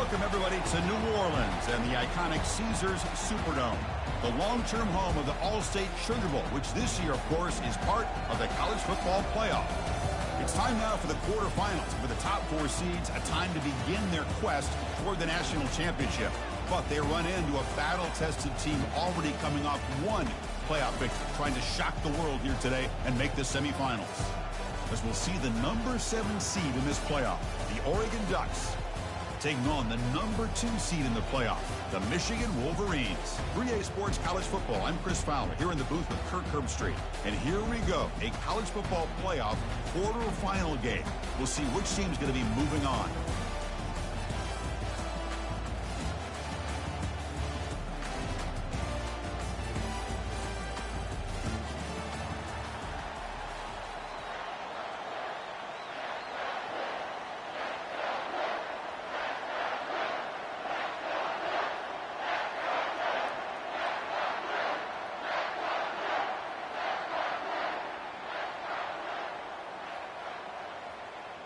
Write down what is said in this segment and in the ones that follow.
Welcome, everybody, to New Orleans and the iconic Caesars Superdome, the long-term home of the All-State Sugar Bowl, which this year, of course, is part of the college football playoff. It's time now for the quarterfinals. For the top four seeds, a time to begin their quest toward the national championship. But they run into a battle-tested team already coming off one playoff victory, trying to shock the world here today and make the semifinals. As we'll see the number 7 seed in this playoff, the Oregon Ducks, taking on the number 2 seed in the playoff, the Michigan Wolverines. 3A Sports College Football. I'm Chris Fowler here in the booth with Kirk Herbstreit. And here we go, a college football playoff quarterfinal game. We'll see which team's going to be moving on.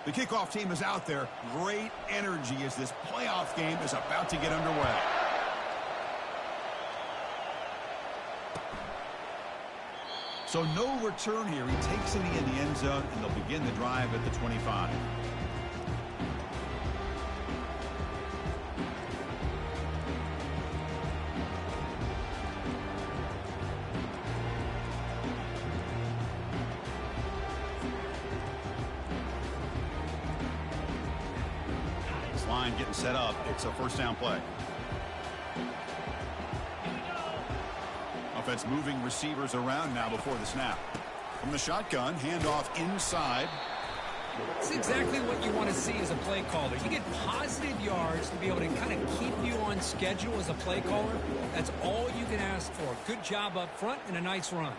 The kickoff team is out there. Great energy as this playoff game is about to get underway. So no return here. He takes it in the end zone, and they'll begin the drive at the 25. Line getting set up. It's a first down play. Offense moving receivers around now before the snap. From the shotgun, handoff inside. It's exactly what you want to see as a play caller. You get positive yards to be able to kind of keep you on schedule as a play caller. That's all you can ask for. Good job up front and a nice run.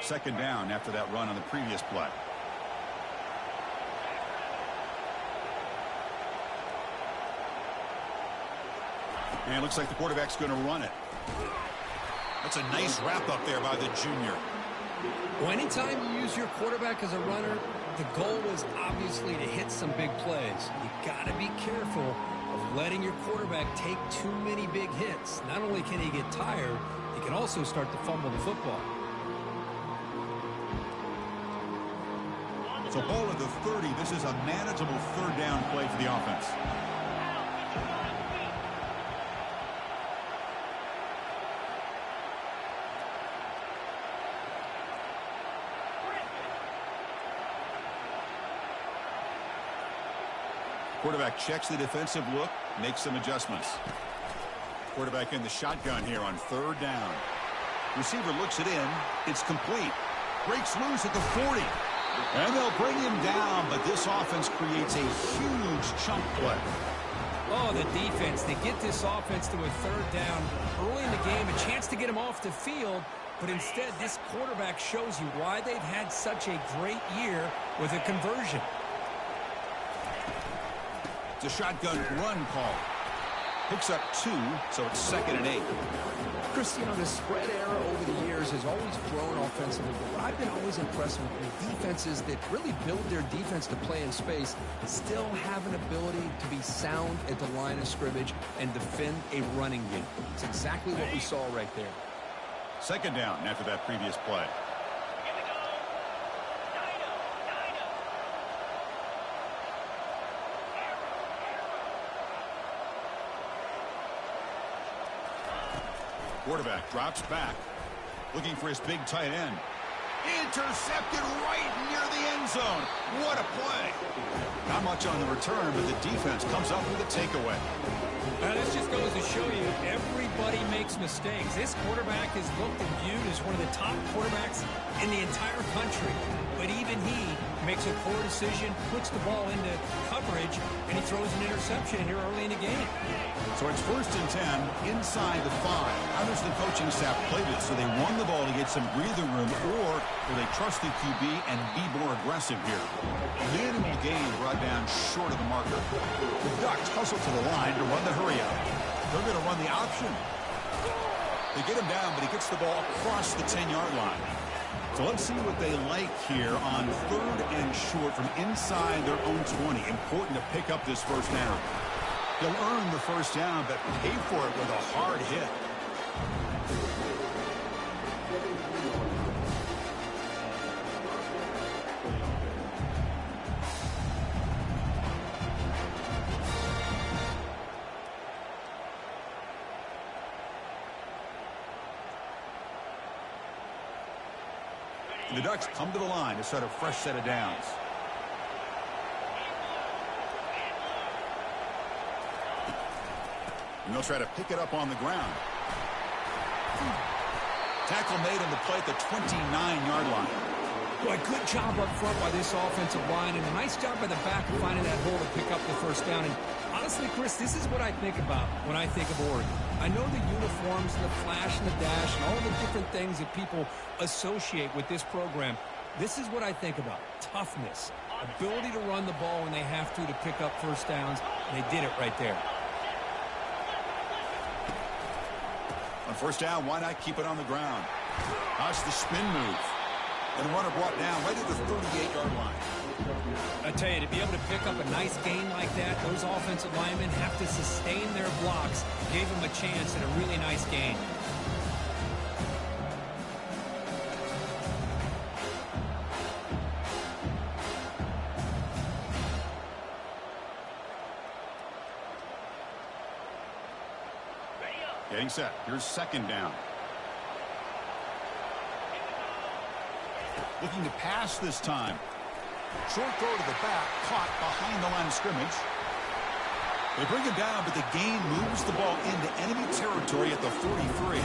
Second down after that run on the previous play. And it looks like the quarterback's going to run it. That's a nice wrap up there by the junior. Well, anytime you use your quarterback as a runner, the goal is obviously to hit some big plays. You got to be careful of letting your quarterback take too many big hits. Not only can he get tired, he can also start to fumble the football. So ball at the 30. This is a manageable third down play for the offense. Quarterback checks the defensive look, makes some adjustments. Quarterback in the shotgun here on third down. Receiver looks it in. It's complete. Breaks loose at the 40. And they'll bring him down, but this offense creates a huge chunk play. Oh, the defense. They get this offense to a third down early in the game, a chance to get him off the field, but instead this quarterback shows you why they've had such a great year with a conversion. The shotgun run call. Picks up 2, so it's 2nd and 8. Chris, you know, the spread era over the years has always grown offensively, but what I've been always impressed with is defenses that really build their defense to play in space still have an ability to be sound at the line of scrimmage and defend a running game. It's exactly what we saw right there. Second down after that previous play. Quarterback drops back, looking for his big tight end. Intercepted right near the end zone. What a play. Not much on the return, but the defense comes up with a takeaway. This just goes to show you everybody makes mistakes. This quarterback is looked and viewed as one of the top quarterbacks in the entire country. But even he makes a poor decision, puts the ball into coverage, and he throws an interception here early in the game. So it's 1st and 10 inside the 5. How does the coaching staff play this? So they run the ball to get some breathing room, or will they trust the QB and be more aggressive here? Minimal gain brought down short of the marker. The Ducks hustle to the line to run the hurry up. They're going to run the option. They get him down, but he gets the ball across the 10-yard line. So let's see what they like here on 3rd and short from inside their own 20. Important to pick up this first down. They'll earn the first down, but pay for it with a hard hit. The Ducks come to the line to start a fresh set of downs. And they'll try to pick it up on the ground. Tackle made on the play at the 29-yard line. Boy, good job up front by this offensive line, and a nice job by the back of finding that hole to pick up the first down. And honestly, Chris, this is what I think about when I think of Oregon. I know the uniforms and the flash and the dash and all the different things that people associate with this program. This is what I think about. Toughness, ability to run the ball when they have to pick up first downs. They did it right there. On first down, why not keep it on the ground? Watch the spin move. And the runner brought down right at the 38-yard line. I tell you, to be able to pick up a nice gain like that, those offensive linemen have to sustain their blocks. Gave them a chance and a really nice gain. Getting set. Here's second down. Looking to pass this time. Short throw to the back, caught behind the line of scrimmage. They bring him down, but the gain moves the ball into enemy territory at the 43.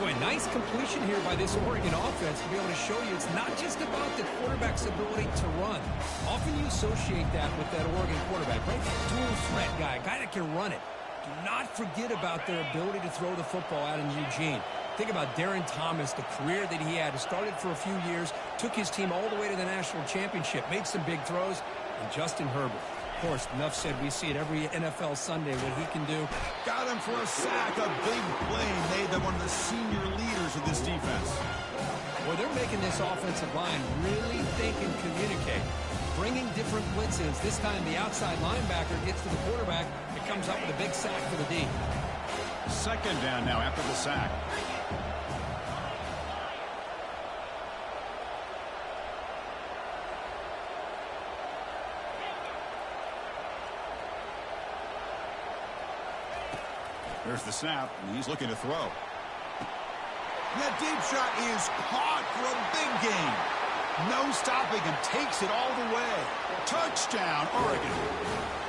Boy, nice completion here by this Oregon offense to be able to show you it's not just about the quarterback's ability to run. Often you associate that with that Oregon quarterback, right? That dual threat guy, a guy that can run it. Do not forget about their ability to throw the football out in Eugene. Think about Darren Thomas, the career that he had. Started for a few years, took his team all the way to the national championship, made some big throws. And Justin Herbert, of course, enough said, we see it every NFL Sunday what he can do. Got him for a sack, a big play made by one of the senior leaders of this defense. Well, they're making this offensive line really think and communicate. Bringing different blitzes. This time the outside linebacker gets to the quarterback. It comes up with a big sack for the D. Second down now after the sack. There's the snap, and he's looking to throw. And that deep shot is caught for a big gain. No stopping him, takes it all the way. Touchdown, Oregon.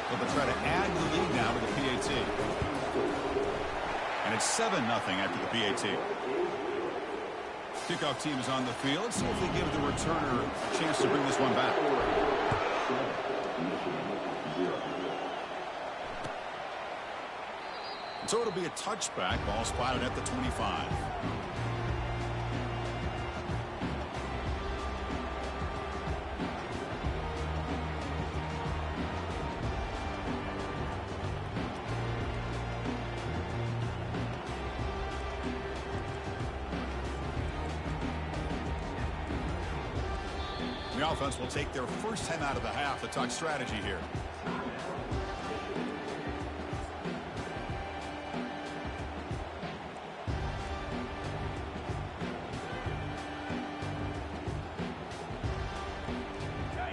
They'll try to add to the lead now with the PAT. And it's 7-0 after the PAT. Kickoff team is on the field. Let's see if they give the returner a chance to bring this one back. So it'll be a touchback. Ball spotted at the 25. The offense will take their first time out of the half to talk strategy here.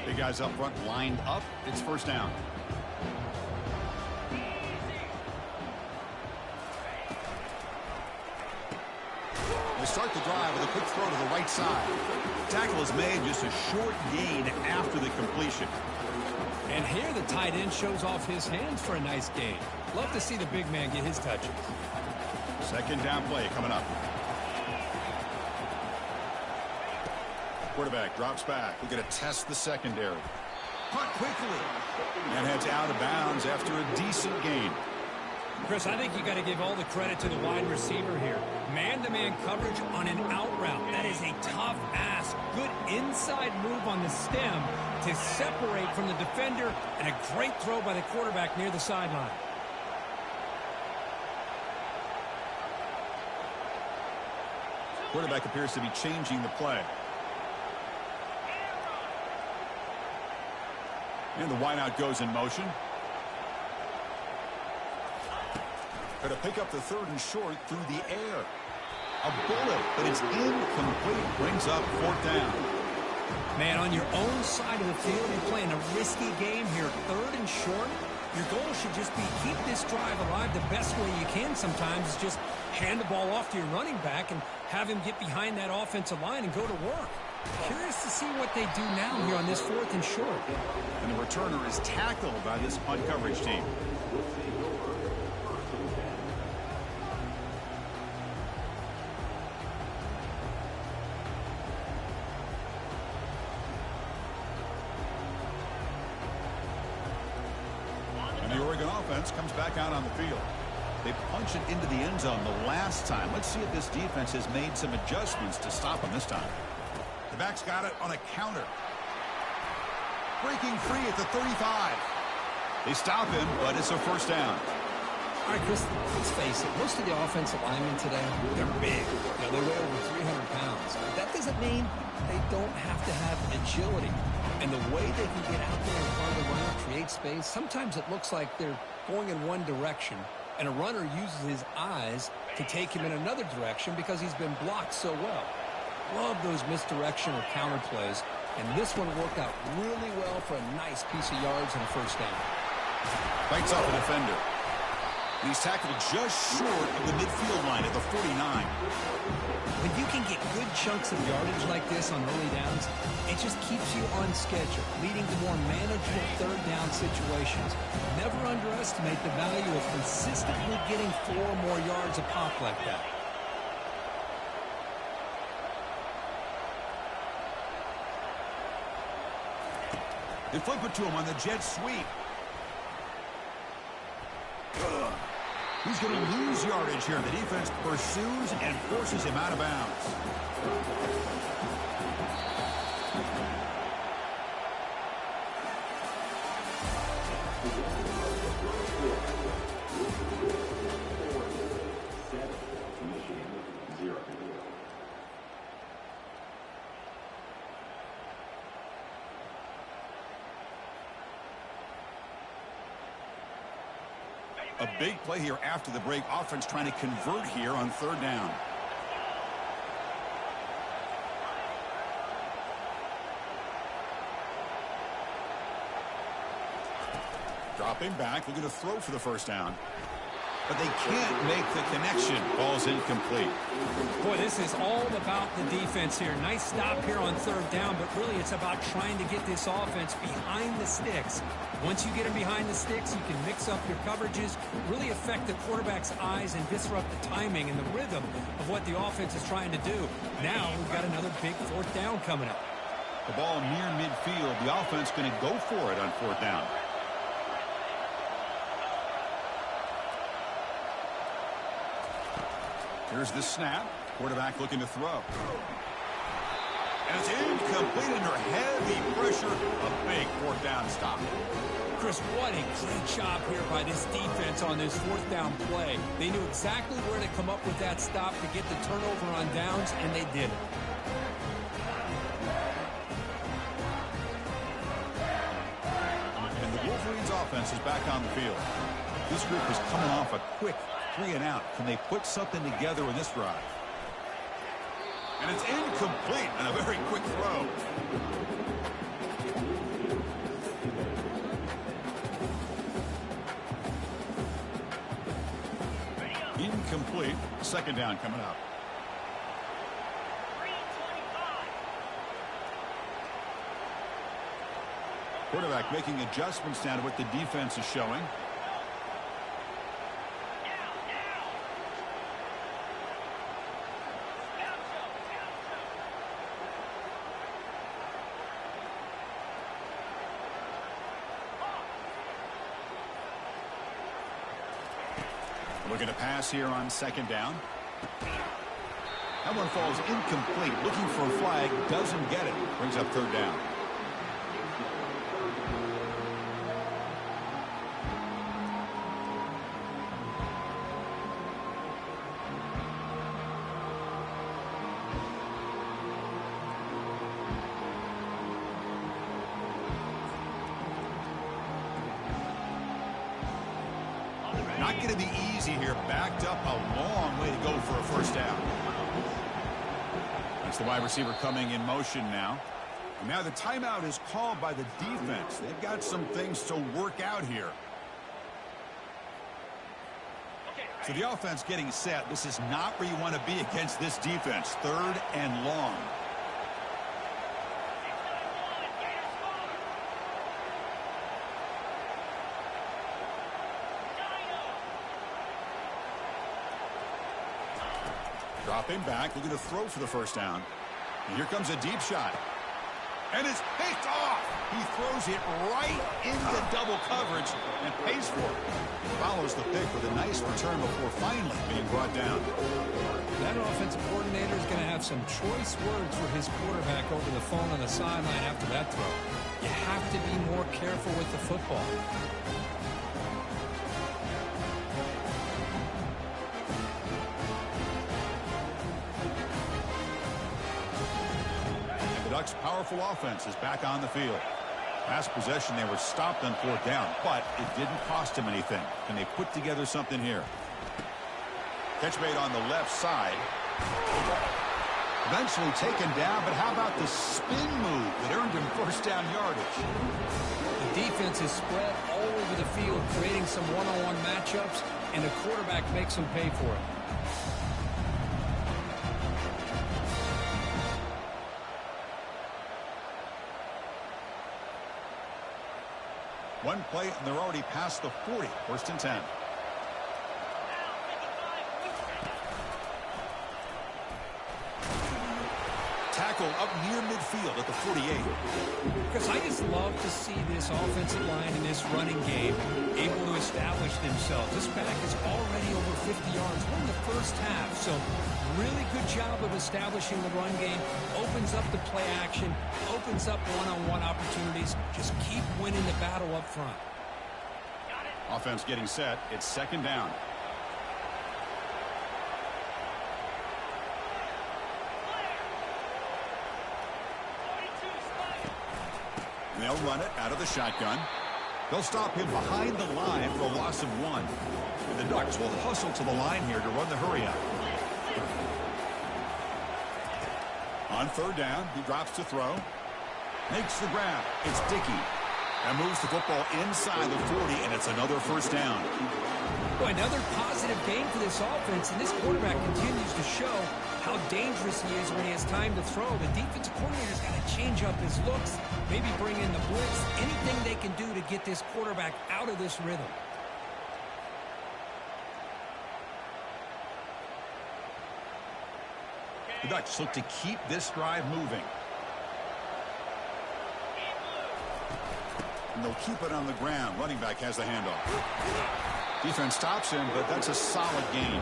Big guys up front lined up. It's first down. They start the drive with a quick throw to the right side. Tackle is made, just a short gain after the completion. And here the tight end shows off his hands for a nice gain. Love to see the big man get his touches. Second down play coming up. Quarterback drops back. We're going to test the secondary. Caught quickly. And heads out of bounds after a decent gain. Chris, I think you got to give all the credit to the wide receiver here. Man-to-man coverage on an out route. That is a tough ask. Good inside move on the stem to separate from the defender, and a great throw by the quarterback near the sideline. Quarterback appears to be changing the play. And the wideout goes in motion. Going to pick up the 3rd and short through the air. A bullet, but it's incomplete. Brings up 4th down. Man, on your own side of the field, you're playing a risky game here. 3rd and short. Your goal should just be keep this drive alive the best way you can sometimes is just hand the ball off to your running back and have him get behind that offensive line and go to work. Curious to see what they do now here on this 4th and short. And the returner is tackled by this punt coverage team. And the Oregon offense comes back out on the field. They punch it into the end zone the last time. Let's see if this defense has made some adjustments to stop them this time. The back's got it on a counter. Breaking free at the 35. They stop him, but it's a 1st down. All right, Chris, let's face it. Most of the offensive linemen today, they're big. You know, they weigh over 300 pounds. But that doesn't mean they don't have to have agility. And the way they can get out there in front of the runner, create space, sometimes it looks like they're going in one direction, and a runner uses his eyes to take him in another direction because he's been blocked so well. Love those misdirection or counter plays, and this one worked out really well for a nice piece of yards and a 1st down. Fights off a defender. And he's tackled just short of the midfield line at the 49. When you can get good chunks of yardage like this on early downs, it just keeps you on schedule, leading to more manageable 3rd down situations. Never underestimate the value of consistently getting 4 more yards a pop like that. They flip it to him on the jet sweep. He's going to lose yardage here. The defense pursues and forces him out of bounds. A big play here after the break. Offense trying to convert here on 3rd down. Dropping back, looking to throw for the 1st down. But they can't make the connection. Ball's incomplete. Boy, this is all about the defense here. Nice stop here on 3rd down, but really it's about trying to get this offense behind the sticks. Once you get them behind the sticks, you can mix up your coverages, really affect the quarterback's eyes and disrupt the timing and the rhythm of what the offense is trying to do. Now we've got another big 4th down coming up. The ball near midfield. The offense going to go for it on 4th down. Here's the snap. Quarterback looking to throw. And it's incomplete under heavy pressure. A big 4th down stop. Chris, what a great job here by this defense on this 4th down play. They knew exactly where to come up with that stop to get the turnover on downs, and they did it. And the Wolverines offense is back on the field. This group is coming off a quick 3 and out. Can they put something together in this drive? And it's incomplete and a very quick throw. Incomplete. 2nd down coming up. Quarterback making adjustments now to what the defense is showing. Looking to pass here on 2nd down. That one falls incomplete. Looking for a flag. Doesn't get it. Brings up 3rd down. taking it easy here. Backed up a long way to go for a first down. That's the wide receiver coming in motion now. And now the timeout is called by the defense. They've got some things to work out here. So the offense getting set. This is not where you want to be against this defense. 3rd and long. Dropping back, looking to throw for the first down. And here comes a deep shot. And it's picked off. He throws it right into double coverage and pays for it. Follows the pick with a nice return before finally being brought down. That offensive coordinator is going to have some choice words for his quarterback over the phone on the sideline after that throw. You have to be more careful with the football. Ducks' powerful offense is back on the field. Last possession, they were stopped on 4th down, but it didn't cost him anything. Can they put together something here? Catch made on the left side. Eventually taken down, but how about the spin move that earned him first down yardage? The defense is spread all over the field, creating some one-on-one matchups, and the quarterback makes them pay for it. One play, and they're already past the 40. 1st and 10. Tackle up near midfield at the 48. Because I just love to see this offensive line in this running game able to establish themselves. This back is already over 50 yards. We're in the first half, so really good job of establishing the run game. Opens up the play action, opens up one-on-one opportunities. Just keep winning the battle up front. Offense getting set. It's 2nd down. They'll run it out of the shotgun. They'll stop him behind the line for a loss of 1. And the Ducks will hustle to the line here to run the hurry up. On 3rd down, he drops to throw. Makes the grab. It's Dickey. And moves the football inside the 40, and it's another first down. Boy, another positive game for this offense, and this quarterback continues to show how dangerous he is when he has time to throw. The defensive coordinator's got to change up his looks, maybe bring in the blitz, anything they can do to get this quarterback out of this rhythm. The Ducks look to keep this drive moving. And they'll keep it on the ground. Running back has the handoff. Defense stops him, but that's a solid gain.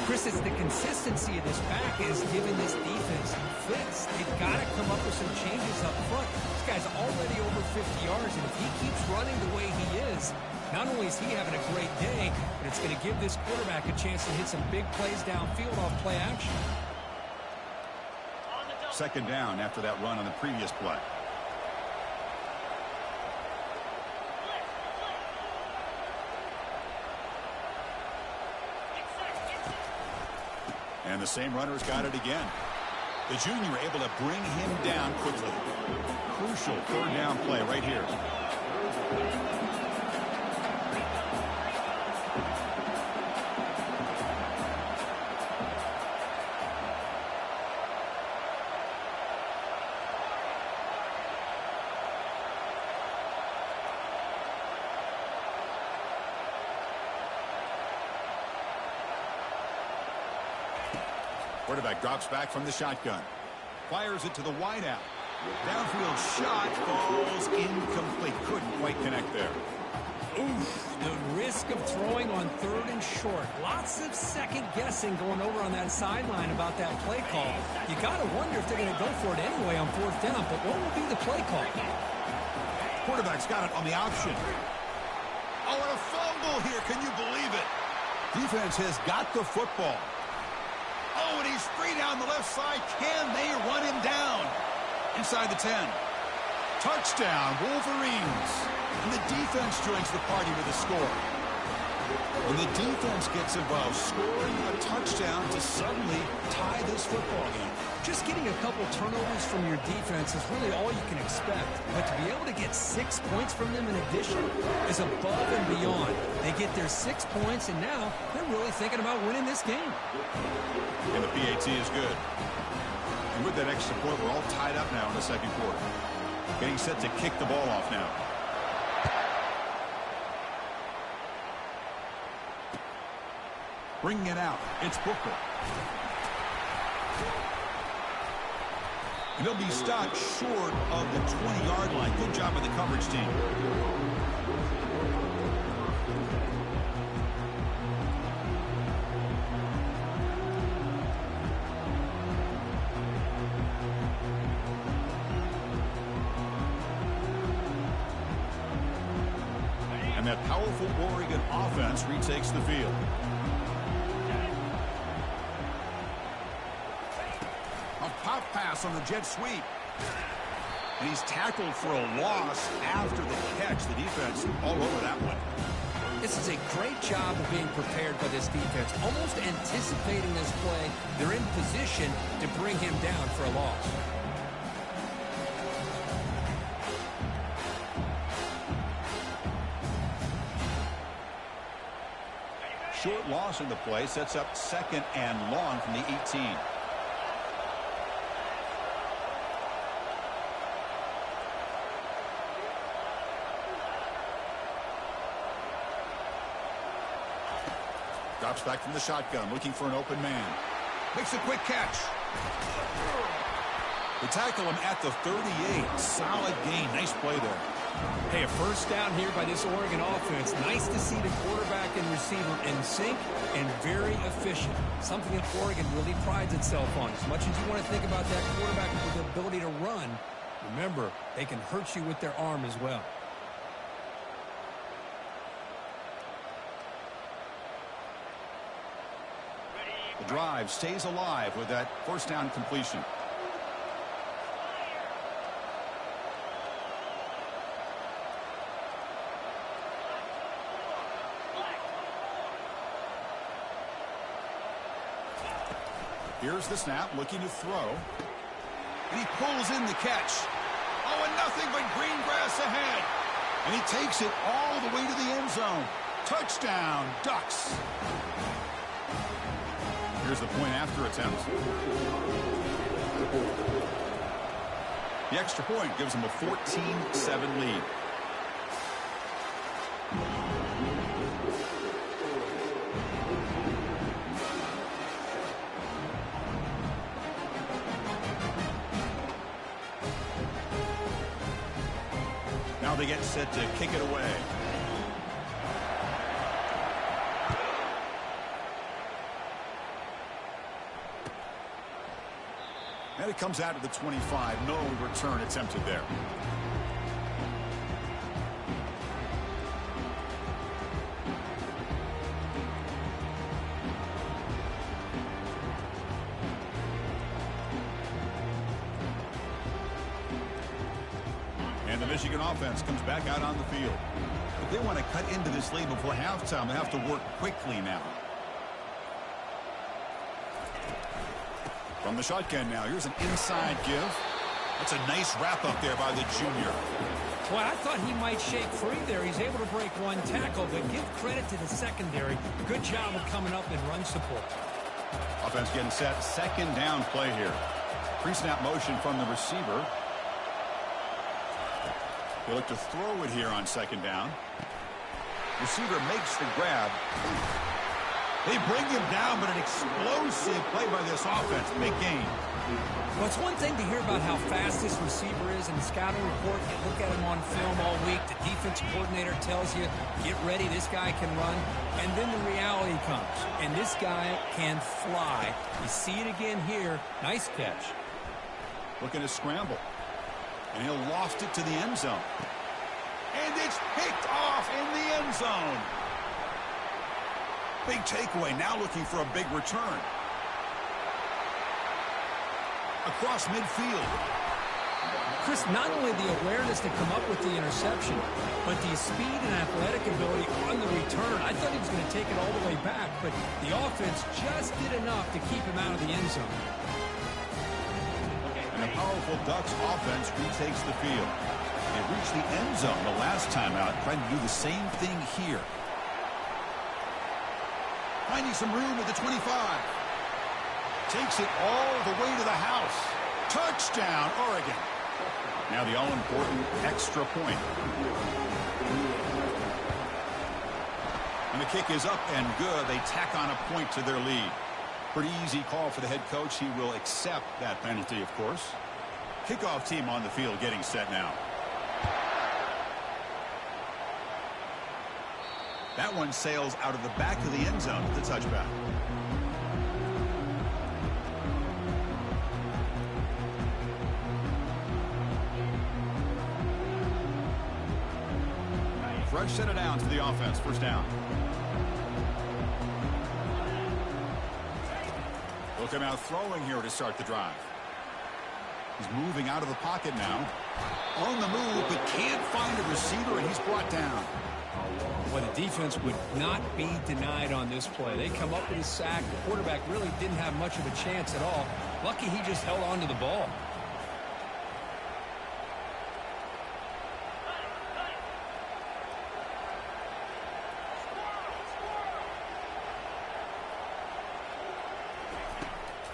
Chris, it's the consistency of this back is giving this defense fits. They've got to come up with some changes up front. This guy's already over 50 yards, and if he keeps running the way he is, not only is he having a great day, but it's going to give this quarterback a chance to hit some big plays downfield off play action. 2nd down after that run on the previous play. And the same runner's got it again. The junior able to bring him down quickly. Crucial 3rd down play right here. Quarterback drops back from the shotgun. Fires it to the wideout. Downfield shot falls incomplete. Couldn't quite connect there. Oof, the risk of throwing on 3rd and short. Lots of second guessing going over on that sideline about that play call. You got to wonder if they're going to go for it anyway on 4th down, but what will be the play call? Quarterback's got it on the option. Oh, and a fumble here. Can you believe it? Defense has got the football. Oh, and he's free down the left side. Can they run him down? Inside the 10. Touchdown, Wolverines. And the defense joins the party with a score. When the defense gets involved, scoring a touchdown to suddenly tie this football game. Just getting a couple turnovers from your defense is really all you can expect. But to be able to get 6 points from them in addition is above and beyond. They get their 6 points, and now they're really thinking about winning this game. And the PAT is good. And with that extra point, we're all tied up now in the second quarter. Getting set to kick the ball off now. Bringing it out, it's Booker. And he'll be stopped short of the 20-yard line. Good job by the coverage team. And that powerful Oregon offense retakes the field. Pop pass on the jet sweep. And he's tackled for a loss after the catch. The defense all over that one. This is a great job of being prepared by this defense. Almost anticipating this play. They're in position to bring him down for a loss. Short loss in the play sets up 2nd and long from the 18. Drops back from the shotgun, looking for an open man. Makes a quick catch. They tackle him at the 38. Solid gain. Nice play there. Hey, a first down here by this Oregon offense. Nice to see the quarterback and receiver in sync and very efficient. Something that Oregon really prides itself on. As much as you want to think about that quarterback with the ability to run, remember, they can hurt you with their arm as well. The drive stays alive with that first down completion. Here's the snap, looking to throw. And he pulls in the catch. Oh, and nothing but green grass ahead. And he takes it all the way to the end zone. Touchdown, Ducks. Here's the point after attempt. The extra point gives them a 14-7 lead. Now they get set to kick it away. And it comes out to the 25. No return attempted there. And the Michigan offense comes back out on the field. If they want to cut into this lead before halftime, they have to work quickly now. From the shotgun now, here's an inside give. That's a nice wrap up there by the junior. Boy, I thought he might shake free there. He's able to break one tackle, but give credit to the secondary. Good job of coming up in run support. Offense getting set. Second down play here. Pre-snap motion from the receiver. They look to throw it here on second down. Receiver makes the grab. They bring him down, but an explosive play by this offense. Big gain. Well, it's one thing to hear about how fast this receiver is in the scouting report. You look at him on film all week. The defense coordinator tells you, get ready, this guy can run. And then the reality comes, and this guy can fly. You see it again here. Nice catch. Looking to scramble. And he'll loft it to the end zone. And it's picked off in the end zone. Big takeaway, now looking for a big return. Across midfield. Chris, not only the awareness to come up with the interception, but the speed and athletic ability on the return. I thought he was going to take it all the way back, but the offense just did enough to keep him out of the end zone. And the powerful Ducks offense retakes the field. They reached the end zone the last time out, trying to do the same thing here. Finding some room at the 25. Takes it all the way to the house. Touchdown, Oregon. Now the all-important extra point. And the kick is up and good. They tack on a point to their lead. Pretty easy call for the head coach. He will accept that penalty, of course. Kickoff team on the field getting set now. That one sails out of the back of the end zone with the touchback. Fresh set it down to the offense. First down. Look at now throwing here to start the drive. He's moving out of the pocket now. On the move, but can't find a receiver, and he's brought down. Well, the defense would not be denied on this play. They come up with a sack. The quarterback really didn't have much of a chance at all. Lucky he just held on to the ball.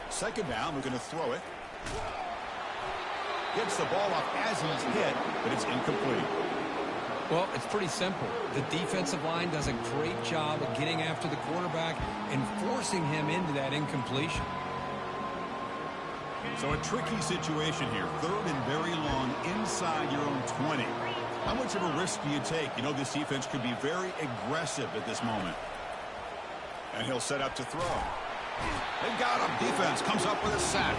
Second down, we're going to throw it. Gets the ball off as he's hit, but it's incomplete. Well, it's pretty simple. The defensive line does a great job of getting after the quarterback and forcing him into that incompletion. So a tricky situation here. Third and very long inside your own 20. How much of a risk do you take? You know, this defense could be very aggressive at this moment. And he'll set up to throw. They've got him. Defense comes up with a sack.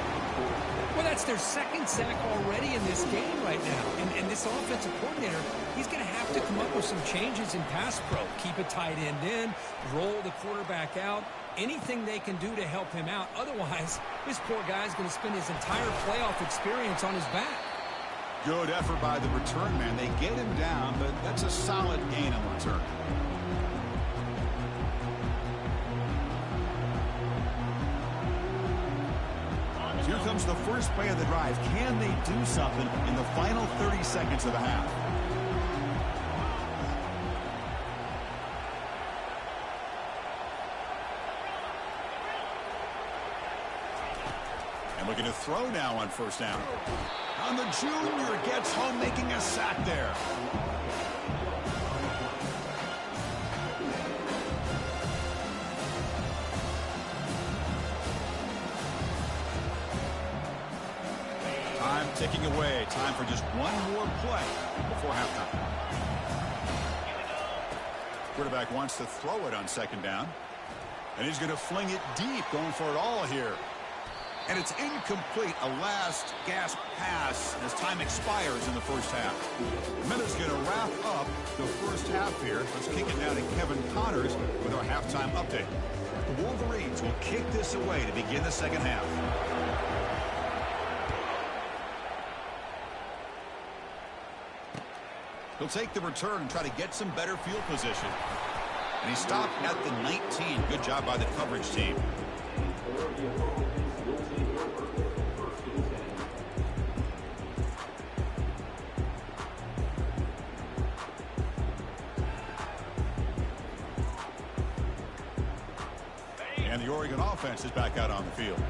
Well, that's their second sack already in this game right now. And this offensive coordinator, he's going to have to come up with some changes in pass pro. Keep a tight end in, roll the quarterback out, anything they can do to help him out. Otherwise, this poor guy's going to spend his entire playoff experience on his back. Good effort by the return man. They get him down, but that's a solid gain on the return. Here comes the first play of the drive. Can they do something in the final 30 seconds of the half? And looking to throw now on first down. And the junior gets home, making a sack there. Time ticking away. Time for just one more play before halftime. Quarterback wants to throw it on second down. And he's going to fling it deep, going for it all here. And it's incomplete, a last gasp pass as time expires in the first half. Minute's going to wrap up the first half here. Let's kick it now to Kevin Connors with our halftime update. The Wolverines will kick this away to begin the second half. He'll take the return and try to get some better field position. And he stopped at the 19. Good job by the coverage team. And the Oregon offense is back out on the field.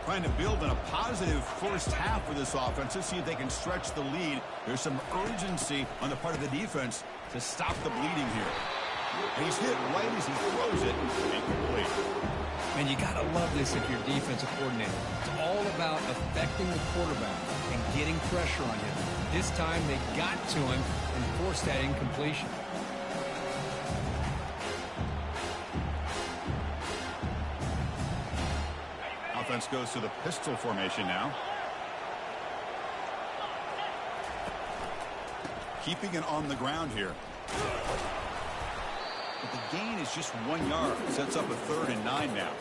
Trying to build on a positive first half for this offense to see if they can stretch the lead. There's some urgency on the part of the defense to stop the bleeding here. And he's hit right as he throws it. Incomplete. Man, you got to love this if you're a defensive coordinator. It's all about affecting the quarterback and getting pressure on him. This time they got to him and forced that incompletion. Offense goes to the pistol formation now. Keeping it on the ground here. But the gain is just 1 yard. Sets up a 3rd and 9 now.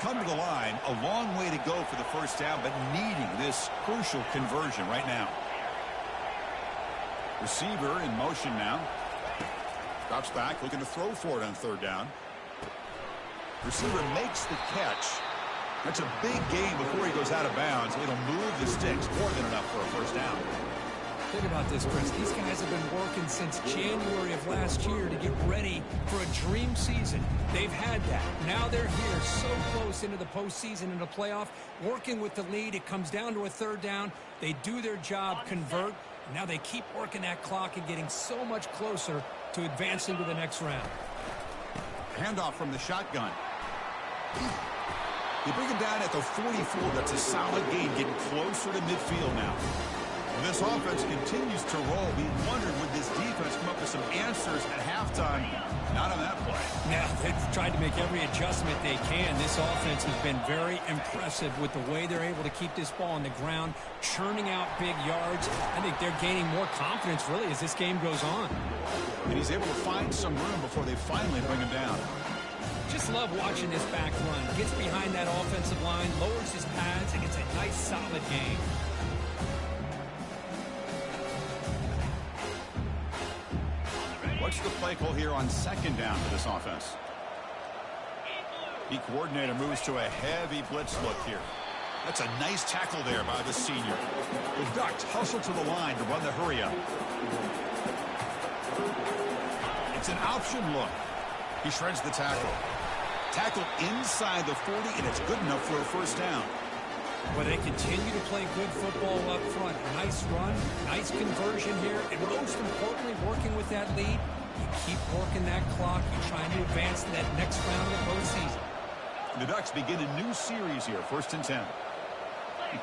come to the line, a long way to go for the first down, but needing this crucial conversion right now. Receiver in motion now. Drops back, looking to throw for it on third down. Receiver makes the catch. That's a big gain before he goes out of bounds. It'll move the sticks more than enough for a first down. Think about this, Chris. These guys have been working since January of last year to get ready for a dream season. They've had that. Now they're here so close into the postseason and the playoff, working with the lead. It comes down to a third down. They do their job, convert. Now they keep working that clock and getting so much closer to advancing to the next round. Handoff from the shotgun. They bring him down at the 44. That's a solid gain, getting closer to midfield now. When this offense continues to roll, we wondered, would this defense come up with some answers at halftime? Not on that play. Now, they've tried to make every adjustment they can. This offense has been very impressive with the way they're able to keep this ball on the ground, churning out big yards. I think they're gaining more confidence, really, as this game goes on. And he's able to find some room before they finally bring him down. Just love watching this back run. Gets behind that offensive line, lowers his pads, and gets a nice, solid gain. What's the play call here on second down for this offense? The coordinator moves to a heavy blitz look here. That's a nice tackle there by the senior. The Ducks hustle to the line to run the hurry up. It's an option look. He shreds the tackle. Tackle inside the 40, and it's good enough for a first down. Well, they continue to play good football up front. Nice run, nice conversion here, and most importantly, working with that lead, you keep working that clock. You're trying to advance to that next round of the postseason. The Ducks begin a new series here, 1st and 10.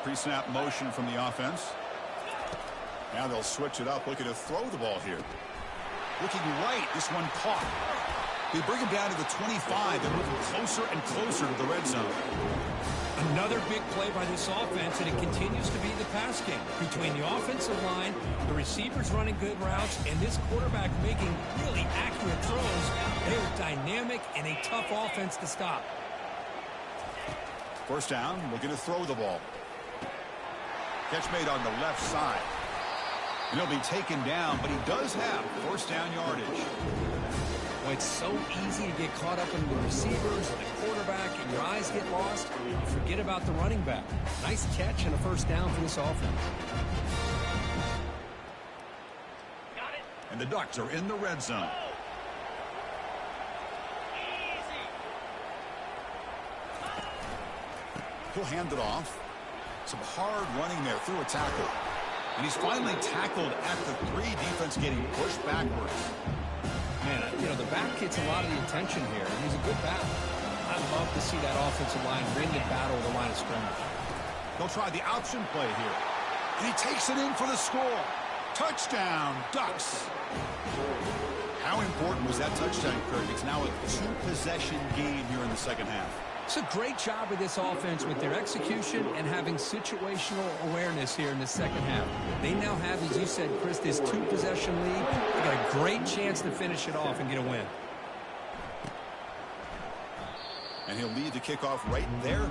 Pre-snap motion from the offense. Now they'll switch it up, looking to throw the ball here. Looking right, this one caught. They bring him down to the 25 and moving closer and closer to the red zone. Another big play by this offense, and it continues to be the pass game. Between the offensive line, the receivers running good routes, and this quarterback making really accurate throws. They are dynamic and a tough offense to stop. First down, looking to throw the ball. Catch made on the left side. And he'll be taken down, but he does have first down yardage. Well, it's so easy to get caught up in the receivers and the quarterback, and your eyes get lost. You forget about the running back. Nice catch and a first down for this offense. And the Ducks are in the red zone. He'll hand it off. Some hard running there through a tackle. And he's finally tackled at the 3. Defense getting pushed backwards. Man, you know, the back gets a lot of the attention here, and he's a good back. I love to see that offensive line win the battle of the line of scrimmage. They'll try the option play here. And he takes it in for the score. Touchdown, Ducks. How important was that touchdown, Kirk? It's now a 2-possession game here in the second half. It's a great job of this offense with their execution and having situational awareness here in the second half. They now have, as you said, Chris, this 2-possession lead. They got a great chance to finish it off and get a win. And he'll lead the kickoff right there